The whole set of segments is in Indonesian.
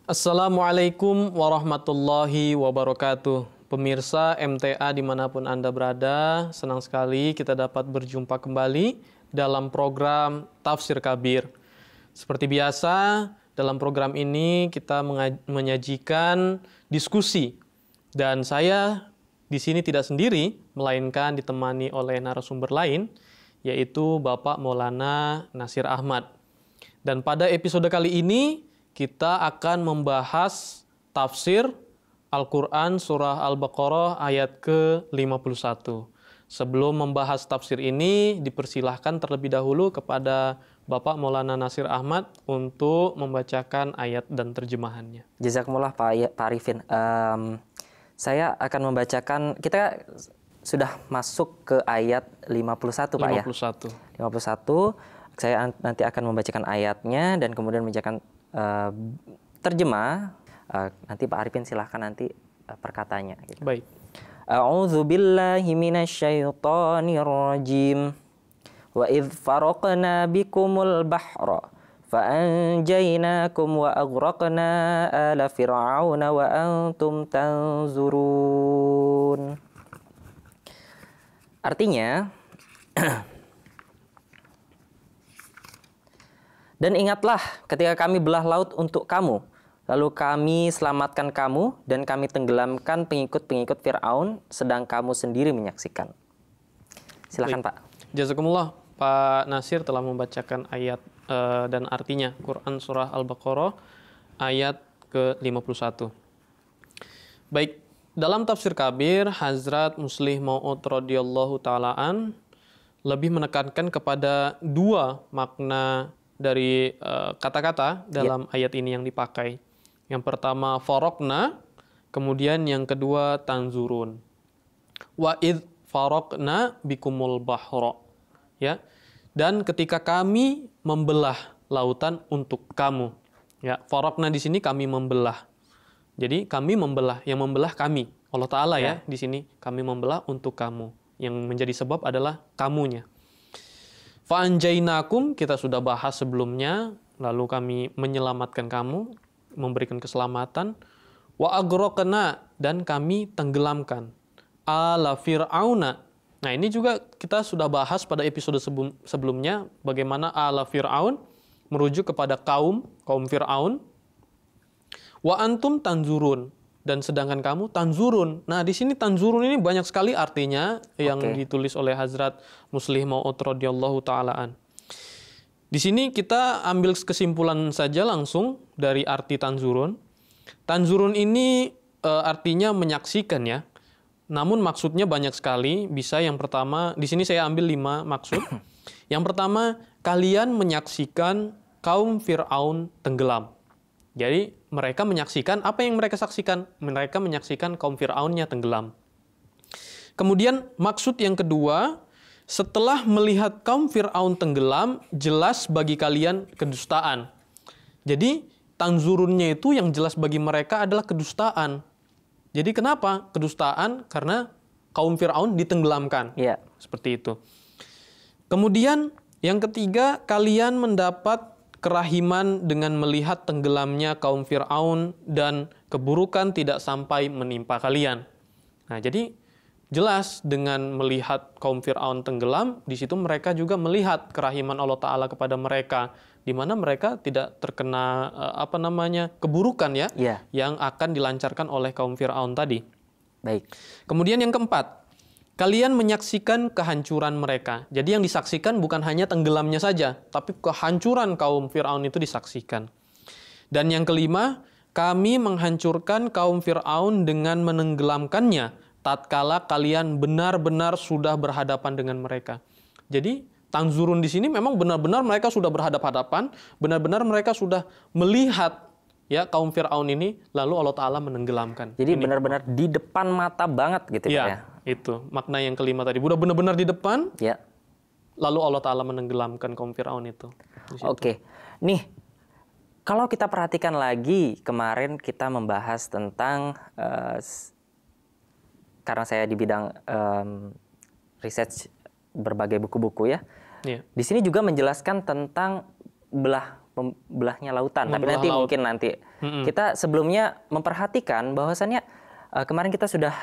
Assalamualaikum warahmatullahi wabarakatuh. Pemirsa MTA dimanapun Anda berada, senang sekali kita dapat berjumpa kembali dalam program Tafsir Kabir. Seperti biasa, dalam program ini kita menyajikan diskusi. Dan saya di sini tidak sendiri, melainkan ditemani oleh narasumber lain, yaitu Bapak Maulana Nasir Ahmad. Dan pada episode kali ini, kita akan membahas tafsir Al-Quran Surah Al-Baqarah ayat ke-51. Sebelum membahas tafsir ini, dipersilahkan terlebih dahulu kepada Bapak Maulana Nasir Ahmad untuk membacakan ayat dan terjemahannya. Jazakumullah Pak Arifin. Saya akan membacakan, kita sudah masuk ke ayat 51 Pak 51. Ya? 51. Saya nanti akan membacakan ayatnya dan kemudian membacakan terjemah. Nanti Pak Arifin silahkan nanti perkatanya. Gitu. Baik. A'udzu billahi minasyaitonir rajim. Wa idz faraqna bikumul bahra fa'anjaynakum wa aghraqna ala fir'auna wa antum tanzurun. Artinya, dan ingatlah ketika kami belah laut untuk kamu, lalu kami selamatkan kamu dan kami tenggelamkan pengikut-pengikut Fir'aun sedang kamu sendiri menyaksikan. Silakan Pak. Jazakumullah, Pak Nasir telah membacakan ayat dan artinya Quran Surah Al-Baqarah ayat ke-51. Baik, dalam tafsir kabir, Hazrat Muslih Mau'ud radhiyallahu ta'alaan lebih menekankan kepada dua makna dari kata-kata dalam ayat ini yang dipakai. Yang pertama farokna, kemudian yang kedua tanzurun. Wa idh farokna bikumul bahra. Ya. Dan ketika kami membelah lautan untuk kamu. Ya, farokna di sini kami membelah. Jadi kami membelah, yang membelah kami. Allah Ta'ala ya, di sini kami membelah untuk kamu. Yang menjadi sebab adalah kamunya. Fa'anjainakum kita sudah bahas sebelumnya, lalu kami menyelamatkan kamu, memberikan keselamatan. Wa agraqna dan kami tenggelamkan. Ala fir'auna. Nah, ini juga kita sudah bahas pada episode sebelumnya bagaimana ala fir'aun merujuk kepada kaum Fir'aun. Wa antum tanzurun dan sedangkan kamu tanzurun. Nah, di sini tanzurun ini banyak sekali artinya yang ditulis oleh Hazrat Muslih Mau'ud radhiyallahu ta'alaan. Di sini kita ambil kesimpulan saja langsung dari arti tanzurun. Tanzurun ini artinya menyaksikan ya. Namun maksudnya banyak sekali. Bisa yang pertama, di sini saya ambil 5 maksud. Yang pertama, kalian menyaksikan kaum Fir'aun tenggelam. Jadi mereka menyaksikan, apa yang mereka saksikan? Mereka menyaksikan kaum Fir'aunnya tenggelam. Kemudian maksud yang kedua, setelah melihat kaum Fir'aun tenggelam, jelas bagi kalian kedustaan. Jadi tanzurunnya itu yang jelas bagi mereka adalah kedustaan. Jadi kenapa kedustaan? Karena kaum Fir'aun ditenggelamkan. Yeah. Seperti itu. Kemudian yang ketiga, kalian mendapat kerahiman dengan melihat tenggelamnya kaum Fir'aun dan keburukan tidak sampai menimpa kalian. Nah, jadi jelas dengan melihat kaum Fir'aun tenggelam, di situ mereka juga melihat kerahiman Allah Ta'ala kepada mereka, di mana mereka tidak terkena keburukan ya, yang akan dilancarkan oleh kaum Fir'aun tadi. Baik. Kemudian yang keempat, kalian menyaksikan kehancuran mereka. Jadi yang disaksikan bukan hanya tenggelamnya saja, tapi kehancuran kaum Fir'aun itu disaksikan. Dan yang kelima, kami menghancurkan kaum Fir'aun dengan menenggelamkannya, tatkala kalian benar-benar sudah berhadapan dengan mereka. Jadi tanzurun di sini memang benar-benar mereka sudah berhadapan-hadapan, benar-benar mereka sudah melihat ya kaum Fir'aun ini, lalu Allah Ta'ala menenggelamkan. Jadi benar-benar di depan mata banget gitu ya. Itu makna yang kelima tadi. Udah benar-benar di depan. Ya. Lalu Allah Ta'ala menenggelamkan kaum Fir'aun itu. Oke. Nih, kalau kita perhatikan lagi, kemarin kita membahas tentang, karena saya di bidang research berbagai buku-buku ya. Yeah. Di sini juga menjelaskan tentang membelahnya lautan. Tapi Membelah nanti laut. mungkin nanti kita sebelumnya memperhatikan bahwasannya kemarin kita sudah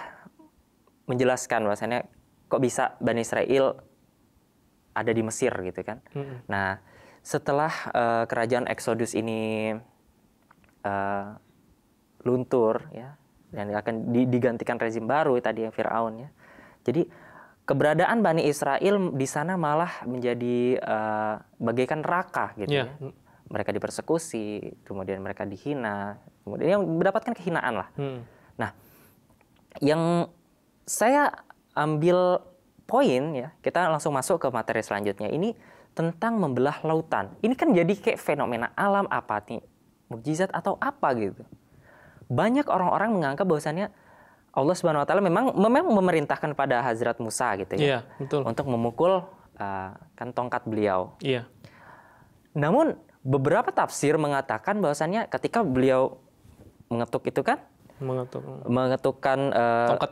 menjelaskan bahwasannya kok bisa Bani Israel ada di Mesir gitu kan. Nah, setelah kerajaan Exodus ini luntur ya, dan akan digantikan rezim baru tadi yang Firaun ya. Jadi keberadaan Bani Israel di sana malah menjadi bagaikan neraka gitu ya. Mereka dipersekusi, kemudian mereka dihina, kemudian yang mendapatkan kehinaan lah. Nah, yang saya ambil poin ya, kita langsung masuk ke materi selanjutnya. Ini tentang membelah lautan. Ini kan jadi kayak fenomena alam apa nih? Mukjizat atau apa gitu. Banyak orang-orang menganggap bahwasannya Allah Subhanahu wa taala memang memerintahkan pada Hazrat Musa gitu ya. Iya, betul. Untuk memukul kan tongkat beliau. Iya. Namun beberapa tafsir mengatakan bahwasannya ketika beliau mengetuk itu kan mengetukkan tongkat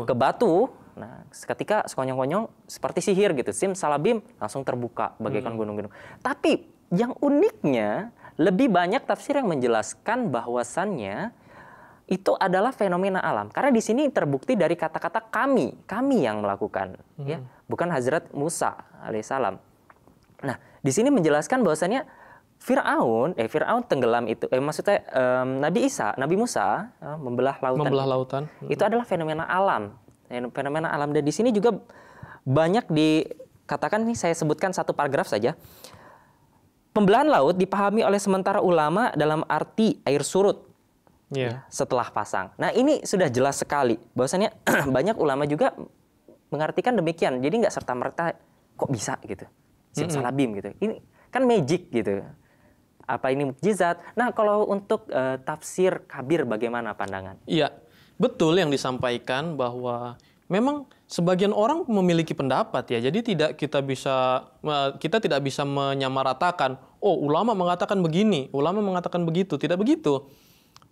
ke batu. Nah, ketika sekonyong-konyong seperti sihir gitu, sim salabim langsung terbuka bagaikan gunung-gunung. Tapi yang uniknya lebih banyak tafsir yang menjelaskan bahwasannya itu adalah fenomena alam. Karena di sini terbukti dari kata-kata kami yang melakukan, ya, bukan Hazrat Musa alaihissalam. Nah, di sini menjelaskan bahwasannya Firaun tenggelam itu, maksudnya Nabi Musa membelah lautan. Itu adalah fenomena alam. Fenomena alam, dan di sini juga banyak dikatakan, ini saya sebutkan satu paragraf saja. Pembelahan laut dipahami oleh sementara ulama dalam arti air surut setelah pasang. Nah, ini sudah jelas sekali bahwasannya banyak ulama juga mengartikan demikian. Jadi nggak serta-merta kok bisa gitu, simsalabim gitu. Ini kan magic gitu. Apa ini mukjizat? Nah, kalau untuk tafsir Kabir bagaimana pandangan? Iya, betul yang disampaikan bahwa memang sebagian orang memiliki pendapat ya. Jadi kita tidak bisa menyamaratakan, oh ulama mengatakan begini, ulama mengatakan begitu, tidak begitu.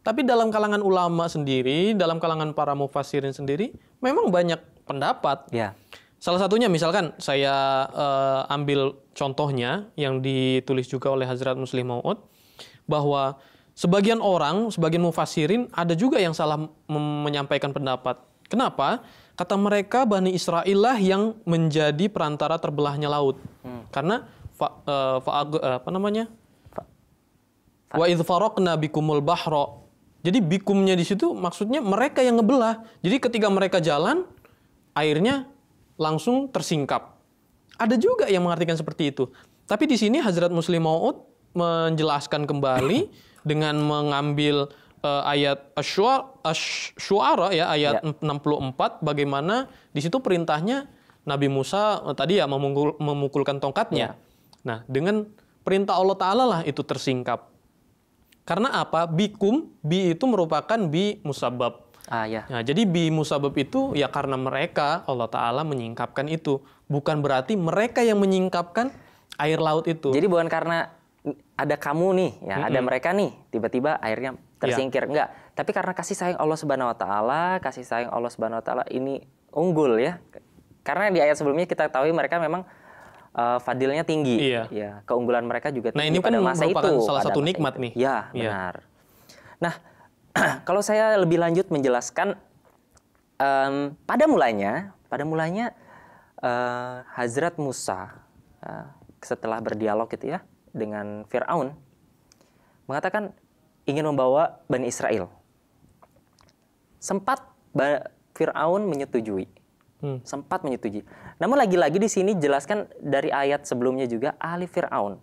Tapi dalam kalangan ulama sendiri, dalam kalangan para mufassirin sendiri, memang banyak pendapat. Ya. Salah satunya misalkan saya ambil contohnya yang ditulis juga oleh Hazrat Muslim Maud, bahwa sebagian mufassirin ada juga yang salah menyampaikan pendapat. Kenapa? Kata mereka Bani Israel lah yang menjadi perantara terbelahnya laut. Karena wa idz faraqna bikumul bahra. Jadi bikumnya di situ maksudnya mereka yang ngebelah. Jadi ketika mereka jalan, airnya langsung tersingkap. Ada juga yang mengartikan seperti itu. Tapi di sini Hazrat Muslim Maud menjelaskan kembali dengan mengambil ayat Asy-Syu'ara ya, ayat 64, bagaimana di situ perintahnya Nabi Musa tadi ya memukulkan tongkatnya. Nah, dengan perintah Allah Ta'ala lah itu tersingkap. Karena apa? Bikum, bi itu merupakan bi musabab. Nah, jadi bi musabab itu ya karena mereka, Allah Ta'ala menyingkapkan itu. Bukan berarti mereka yang menyingkapkan air laut itu. Jadi bukan karena ada kamu nih, ya, ada mereka nih, tiba-tiba airnya tersingkir. Enggak. Tapi karena kasih sayang Allah Subhanahu wa taala, ini unggul ya. Karena di ayat sebelumnya kita tahu mereka memang fadilnya tinggi. Ya, keunggulan mereka juga tinggi pada masa itu. Nah, ini kan merupakan salah satu nikmat nih. Ya, benar. Nah, kalau saya lebih lanjut menjelaskan, pada mulanya Hazrat Musa setelah berdialog gitu ya dengan Firaun mengatakan ingin membawa Bani Israel. Sempat Firaun menyetujui. Namun lagi-lagi di sini jelaskan dari ayat sebelumnya juga ahli Firaun,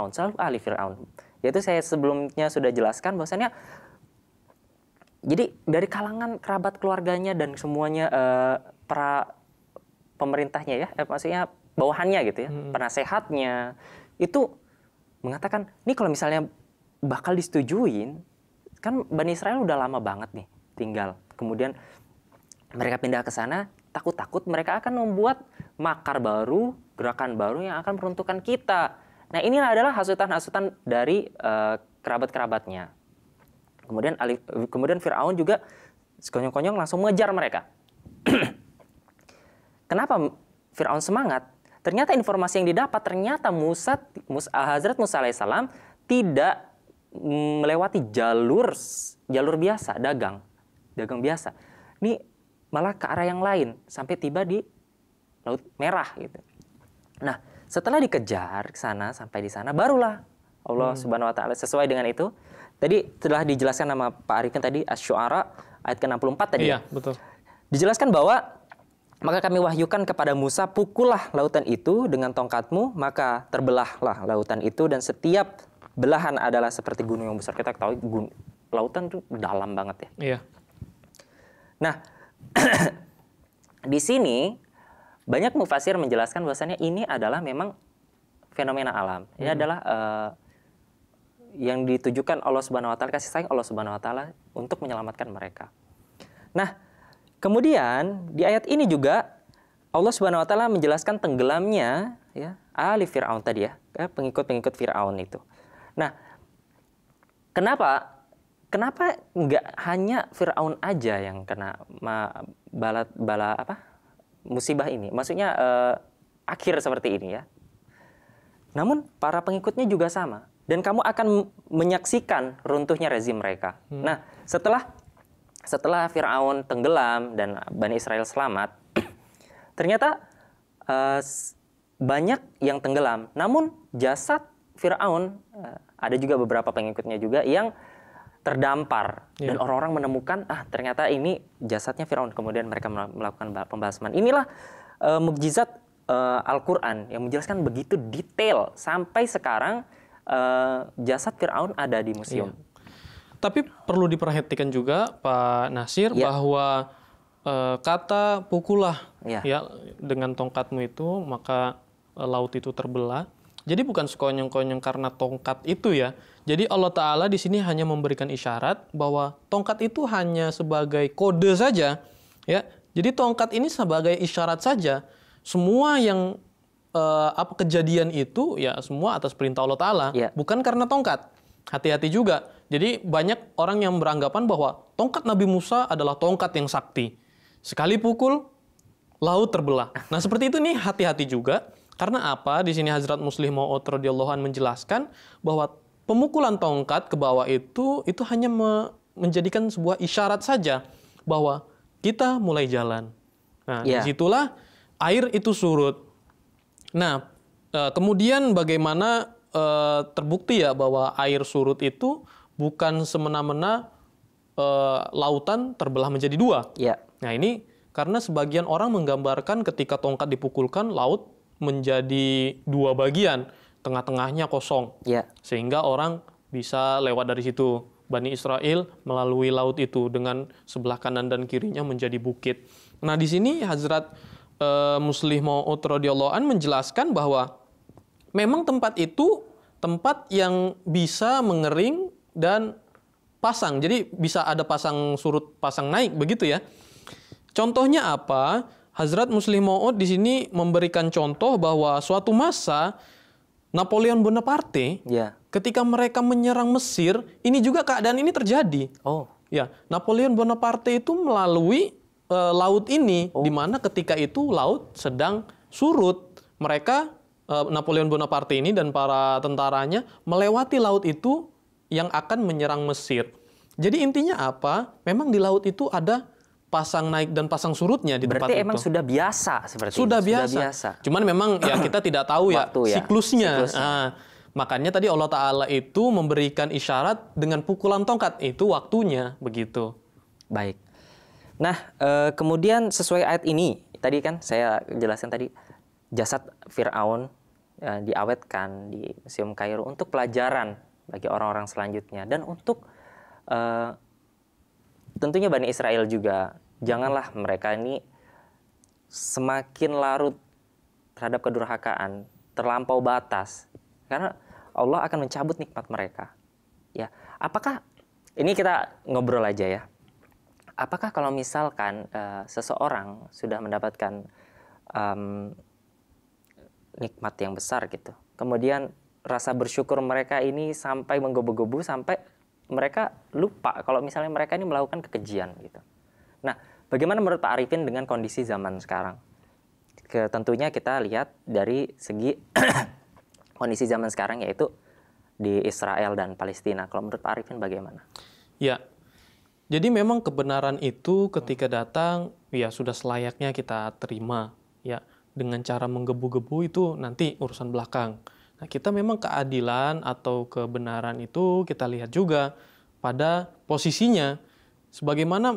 selalu ahli Firaun. Yaitu saya sebelumnya sudah jelaskan bahwasannya jadi dari kalangan kerabat keluarganya dan semuanya para pemerintahnya ya, maksudnya bawahannya gitu ya, penasehatnya itu mengatakan, nih kalau misalnya bakal disetujuin, kan Bani Israel udah lama banget nih tinggal. Kemudian mereka pindah ke sana, takut-takut mereka akan membuat makar baru, gerakan baru yang akan meruntuhkan kita. Nah, ini adalah hasutan-hasutan dari kerabat-kerabatnya. Kemudian Firaun juga sekonyong-konyong langsung mengejar mereka. Kenapa Firaun semangat? Ternyata informasi yang didapat ternyata Hazrat Musa alaihissalam tidak melewati jalur biasa, dagang biasa. Ini malah ke arah yang lain sampai tiba di Laut Merah gitu. Nah, setelah dikejar ke sana sampai di sana barulah Allah Subhanahu wa taala sesuai dengan itu. Tadi telah dijelaskan nama Pak Arifin tadi Asy-Syu'ara ayat ke-64 tadi. Iya, betul. Dijelaskan bahwa maka kami wahyukan kepada Musa, pukullah lautan itu dengan tongkatmu, maka terbelahlah lautan itu dan setiap belahan adalah seperti gunung yang besar. Kita ketahui lautan itu dalam banget ya. Iya. Nah, di sini banyak mufasir menjelaskan bahwasannya ini adalah memang fenomena alam. Ini adalah yang ditujukan Allah Subhanahu wa taala, kasih sayang Allah Subhanahu wa taala untuk menyelamatkan mereka. Nah, kemudian di ayat ini juga Allah Subhanahu wa taala menjelaskan tenggelamnya ya ali Firaun tadi ya, pengikut-pengikut Firaun itu. Nah, kenapa nggak hanya Firaun aja yang kena musibah ini? Maksudnya akhir seperti ini ya. Namun para pengikutnya juga sama dan kamu akan menyaksikan runtuhnya rezim mereka. Nah, setelah Firaun tenggelam dan Bani Israel selamat, ternyata banyak yang tenggelam. Namun jasad Firaun ada juga beberapa pengikutnya juga yang terdampar dan orang-orang menemukan ternyata ini jasadnya Firaun. Kemudian mereka melakukan pembasman. Inilah mukjizat Al-Qur'an yang menjelaskan begitu detail sampai sekarang jasad Firaun ada di museum. Tapi perlu diperhatikan juga Pak Nasir bahwa kata pukullah ya dengan tongkatmu itu maka laut itu terbelah. Jadi bukan sekonyong-konyong karena tongkat itu ya. Jadi Allah Ta'ala di sini hanya memberikan isyarat bahwa tongkat itu hanya sebagai kode saja. Ya. Jadi tongkat ini sebagai isyarat saja. Semua yang kejadian itu ya semua atas perintah Allah Ta'ala. Bukan karena tongkat. Hati-hati juga. Jadi banyak orang yang beranggapan bahwa tongkat Nabi Musa adalah tongkat yang sakti. Sekali pukul, laut terbelah. Nah seperti itu nih hati-hati juga. Karena apa? Di sini Hazrat Muslih Maud radhiyallahu anhu menjelaskan bahwa pemukulan tongkat ke bawah itu hanya menjadikan sebuah isyarat saja bahwa kita mulai jalan. Nah, disitulah air itu surut. Nah, kemudian bagaimana terbukti ya bahwa air surut itu bukan semena-mena lautan terbelah menjadi dua. Nah, ini karena sebagian orang menggambarkan ketika tongkat dipukulkan, laut menjadi dua bagian, tengah-tengahnya kosong, sehingga orang bisa lewat dari situ. Bani Israel melalui laut itu dengan sebelah kanan dan kirinya menjadi bukit. Nah di sini Hazrat Muslih Maud radhiyallahu an menjelaskan bahwa memang tempat itu tempat yang bisa mengering dan pasang. Jadi bisa ada pasang surut, pasang naik begitu ya. Contohnya apa? Hazrat Muslih Maud di sini memberikan contoh bahwa suatu masa Napoleon Bonaparte ketika mereka menyerang Mesir, ini juga keadaan ini terjadi. Ya, Napoleon Bonaparte itu melalui laut ini, di mana ketika itu laut sedang surut. Mereka Napoleon Bonaparte ini dan para tentaranya melewati laut itu yang akan menyerang Mesir. Jadi intinya apa? Memang di laut itu ada pasang naik dan pasang surutnya di tempat itu. Berarti emang sudah biasa seperti sudah biasa. Cuman memang ya kita tidak tahu siklusnya. Nah, makanya tadi Allah Ta'ala itu memberikan isyarat dengan pukulan tongkat. Itu waktunya, begitu. Baik. Nah, kemudian sesuai ayat ini, tadi kan saya jelaskan tadi, jasad Fir'aun diawetkan di Museum Kairo untuk pelajaran bagi orang-orang selanjutnya. Dan untuk tentunya Bani Israel juga, janganlah mereka ini semakin larut terhadap kedurhakaan, terlampau batas, karena Allah akan mencabut nikmat mereka. Ya, apakah ini kita ngobrol aja ya? Apakah kalau misalkan seseorang sudah mendapatkan nikmat yang besar gitu, kemudian rasa bersyukur mereka ini sampai menggebu-gebu sampai mereka lupa kalau misalnya mereka ini melakukan kekejian gitu. Nah, bagaimana menurut Pak Arifin dengan kondisi zaman sekarang? tentunya kita lihat dari segi kondisi zaman sekarang, yaitu di Israel dan Palestina. Kalau menurut Pak Arifin bagaimana? Ya, jadi memang kebenaran itu ketika datang ya sudah selayaknya kita terima ya. Dengan cara menggebu-gebu itu nanti urusan belakang. Nah, kita memang keadilan atau kebenaran itu kita lihat juga pada posisinya. Sebagaimana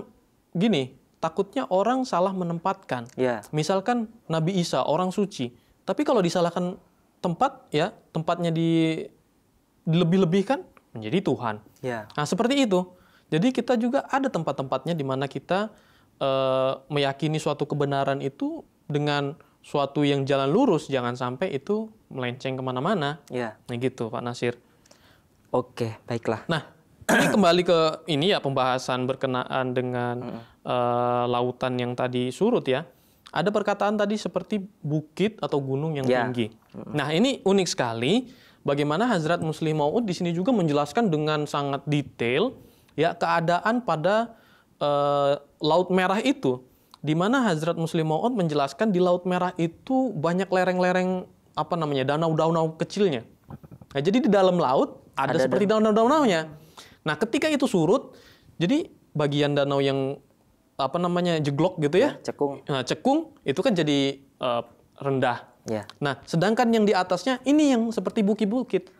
gini, takutnya orang salah menempatkan. Ya. Misalkan Nabi Isa orang suci, tapi kalau disalahkan tempat ya, tempatnya dilebih-lebihkan menjadi Tuhan. Ya. Nah, seperti itu. Jadi kita juga ada tempat-tempatnya di mana kita meyakini suatu kebenaran itu dengan suatu yang jalan lurus, jangan sampai itu melenceng kemana-mana. Ya. Nah gitu Pak Nasir. Oke, baiklah. Nah, ini kembali ke ini ya, pembahasan berkenaan dengan lautan yang tadi surut ya. Ada perkataan tadi seperti bukit atau gunung yang tinggi. Nah, ini unik sekali bagaimana Hazrat Muslim Maud di sini juga menjelaskan dengan sangat detail ya keadaan pada Laut Merah itu, di mana Hazrat Muslim Maud menjelaskan di Laut Merah itu banyak lereng-lereng danau-danau kecilnya. Nah, jadi di dalam laut ada seperti danau-danaunya. Nah, ketika itu surut, jadi bagian danau yang jeglok gitu ya, cekung. Nah, cekung itu kan jadi rendah. Ya. Nah, sedangkan yang di atasnya ini yang seperti bukit-bukit.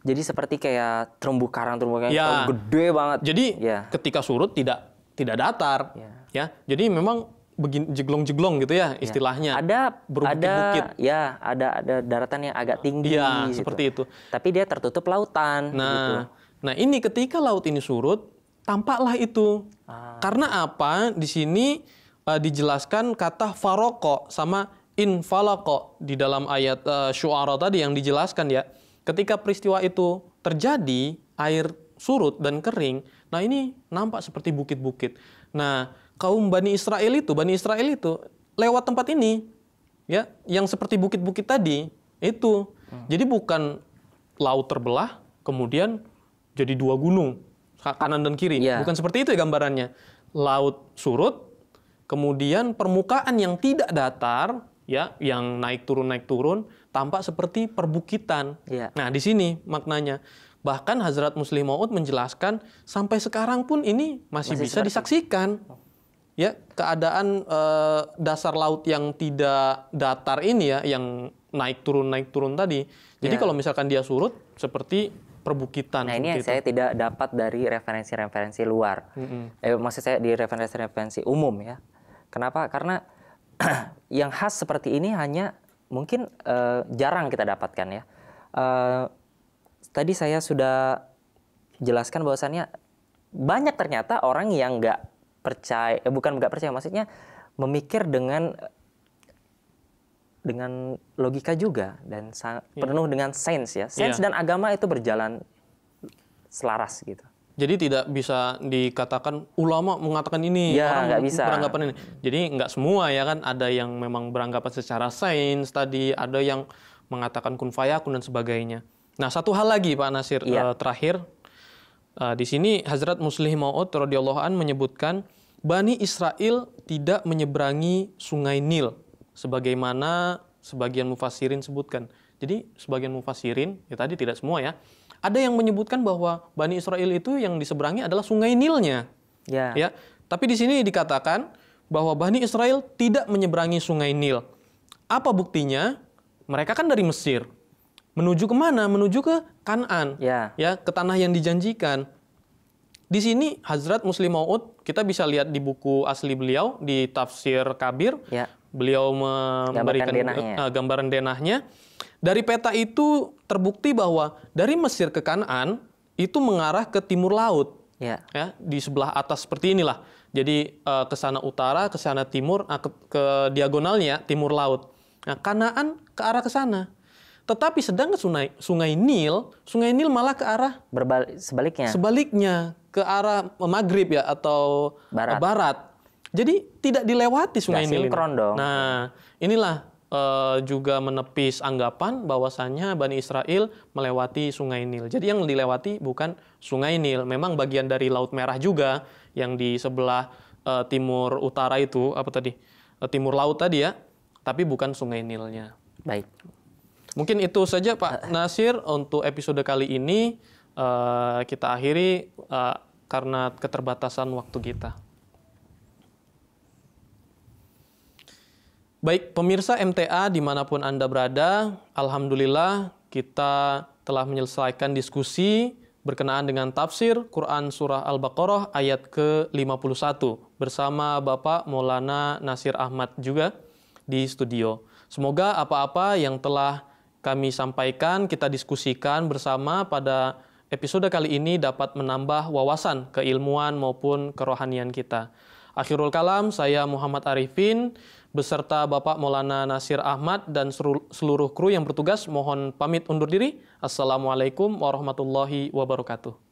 Jadi seperti kayak terumbu karang ya. Gede banget. Jadi ketika surut tidak datar. Ya. Jadi memang begini jeglong-jeglong gitu ya istilahnya. Ada berbukit-bukit. Ya, ada daratan yang agak tinggi. Ya, gitu. seperti itu. Tapi dia tertutup lautan. Nah ini ketika laut ini surut, tampaklah itu. Karena apa? Di sini dijelaskan kata faroko sama infalako di dalam ayat Syu'ara tadi yang dijelaskan ya. Ketika peristiwa itu terjadi, air surut dan kering. Nah ini nampak seperti bukit-bukit. Nah kaum Bani Israel itu lewat tempat ini, ya, yang seperti bukit-bukit tadi itu. Jadi bukan laut terbelah, kemudian jadi dua gunung kanan dan kiri. Bukan seperti itu ya gambarannya. Laut surut, kemudian permukaan yang tidak datar, ya, yang naik turun tampak seperti perbukitan. Nah di sini maknanya. Bahkan Hazrat Muslim Maud menjelaskan sampai sekarang pun ini masih bisa disaksikan. Ya, keadaan dasar laut yang tidak datar ini ya, yang naik turun tadi. Jadi kalau misalkan dia surut seperti perbukitan. Nah, ini yang saya tidak dapat dari referensi-referensi luar. Maksud saya di referensi-referensi umum ya. Kenapa? Karena yang khas seperti ini hanya mungkin jarang kita dapatkan ya. Tadi saya sudah jelaskan bahwasannya banyak ternyata orang yang nggak percaya, bukan nggak percaya, maksudnya memikir dengan logika juga dan penuh dengan sains ya. Sains dan agama itu berjalan selaras gitu. Jadi tidak bisa dikatakan ulama mengatakan ini, orang beranggapan ini. Jadi nggak semua ya kan, ada yang memang beranggapan secara sains tadi, ada yang mengatakan kun fayakun dan sebagainya. Nah, satu hal lagi Pak Nasir terakhir. Di sini Hazrat Muslim Maud radhiyallahu an menyebutkan Bani Israel tidak menyeberangi Sungai Nil sebagaimana sebagian mufassirin sebutkan. Jadi sebagian mufassirin, ya tadi tidak semua ya, ada yang menyebutkan bahwa Bani Israel itu yang diseberangi adalah Sungai Nilnya. Ya. Tapi di sini dikatakan bahwa Bani Israel tidak menyeberangi Sungai Nil. Apa buktinya? Mereka kan dari Mesir. Menuju kemana? Menuju ke Kanaan, ya, ke tanah yang dijanjikan. Di sini Hazrat Muslim Maud, kita bisa lihat di buku asli beliau di Tafsir Kabir, beliau memberikan gambaran denahnya. Dari peta itu terbukti bahwa dari Mesir ke Kanaan itu mengarah ke timur laut, ya, di sebelah atas seperti inilah. Jadi ke sana utara, ke sana timur, ke diagonalnya timur laut. Nah, Kanaan ke arah ke sana. Tetapi sedangkan Sungai Nil malah ke arah sebaliknya ke arah Maghrib ya, atau barat. Jadi tidak dilewati Sungai Nil. Nah, inilah juga menepis anggapan bahwasannya Bani Israel melewati Sungai Nil. Jadi yang dilewati bukan Sungai Nil, memang bagian dari Laut Merah juga yang di sebelah timur utara itu timur laut tadi ya. tapi bukan Sungai Nilnya. Baik. Mungkin itu saja Pak Nasir untuk episode kali ini. Kita akhiri karena keterbatasan waktu kita. Baik, pemirsa MTA dimanapun Anda berada, alhamdulillah kita telah menyelesaikan diskusi berkenaan dengan tafsir Quran Surah Al-Baqarah ayat ke-51 bersama Bapak Maulana Nasir Ahmad juga di studio. Semoga apa-apa yang telah kami sampaikan, kita diskusikan bersama pada episode kali ini dapat menambah wawasan keilmuan maupun kerohanian kita. Akhirul kalam, saya Muhammad Arifin beserta Bapak Maulana Nasir Ahmad dan seluruh kru yang bertugas mohon pamit undur diri. Assalamualaikum warahmatullahi wabarakatuh.